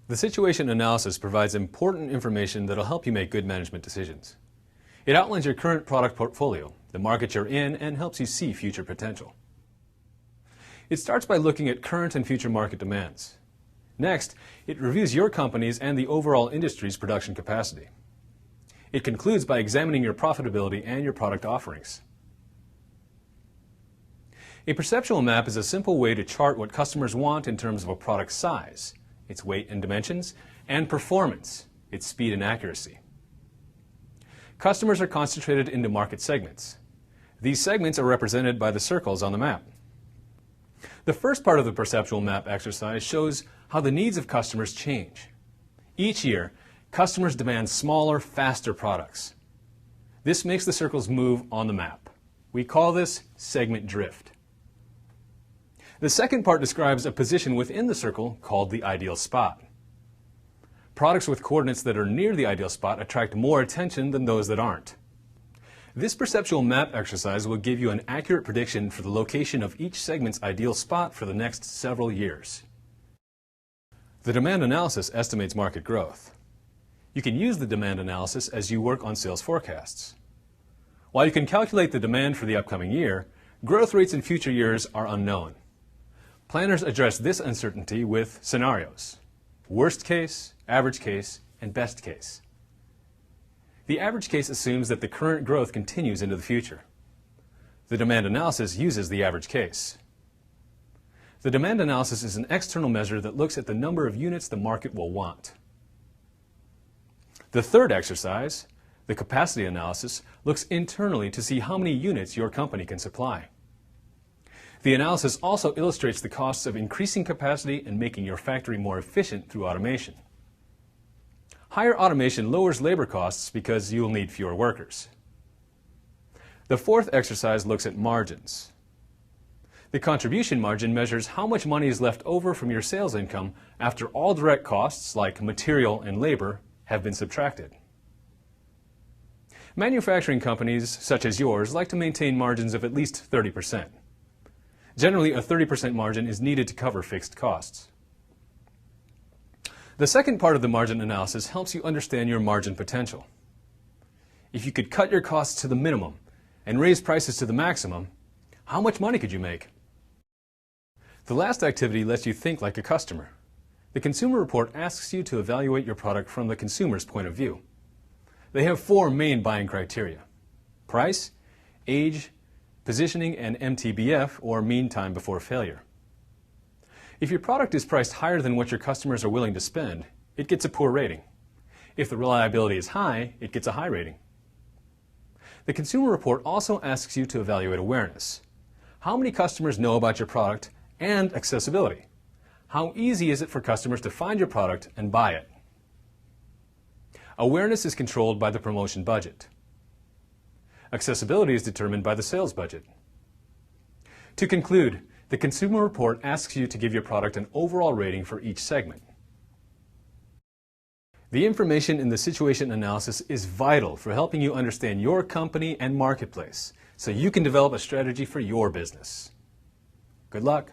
The situation analysis provides important information that will help you make good management decisions. It outlines your current product portfolio, the market you're in, and helps you see future potential. It starts by looking at current and future market demands. Next, it reviews your company's and the overall industry's production capacity. It concludes by examining your profitability and your product offerings. A perceptual map is a simple way to chart what customers want in terms of a product's size, its weight and dimensions, and performance, its speed and accuracy. Customers are concentrated into market segments. These segments are represented by the circles on the map. The first part of the perceptual map exercise shows how the needs of customers change. Each year, customers demand smaller, faster products. This makes the circles move on the map. We call this segment drift. The second part describes a position within the circle called the ideal spot. Products with coordinates that are near the ideal spot attract more attention than those that aren't. This perceptual map exercise will give you an accurate prediction for the location of each segment's ideal spot for the next several years. The demand analysis estimates market growth. You can use the demand analysis as you work on sales forecasts. While you can calculate the demand for the upcoming year, growth rates in future years are unknown. Planners address this uncertainty with scenarios: worst case, average case, and best case. The average case assumes that the current growth continues into the future. The demand analysis uses the average case. The demand analysis is an external measure that looks at the number of units the market will want. The third exercise, the capacity analysis, looks internally to see how many units your company can supply. The analysis also illustrates the costs of increasing capacity and making your factory more efficient through automation. Higher automation lowers labor costs because you will need fewer workers. The fourth exercise looks at margins. The contribution margin measures how much money is left over from your sales income after all direct costs, like material and labor, have been subtracted. Manufacturing companies, such as yours, like to maintain margins of at least 30%. Generally, a 30% margin is needed to cover fixed costs. The second part of the margin analysis helps you understand your margin potential. If you could cut your costs to the minimum and raise prices to the maximum, how much money could you make? The last activity lets you think like a customer. The consumer report asks you to evaluate your product from the consumer's point of view. They have 4 main buying criteria: price, age, positioning, and MTBF, or mean time before failure. If your product is priced higher than what your customers are willing to spend, it gets a poor rating. If the reliability is high, it gets a high rating. The consumer report also asks you to evaluate awareness. How many customers know about your product, and accessibility? How easy is it for customers to find your product and buy it? Awareness is controlled by the promotion budget. Accessibility is determined by the sales budget. To conclude, the consumer report asks you to give your product an overall rating for each segment. The information in the situation analysis is vital for helping you understand your company and marketplace, so you can develop a strategy for your business. Good luck.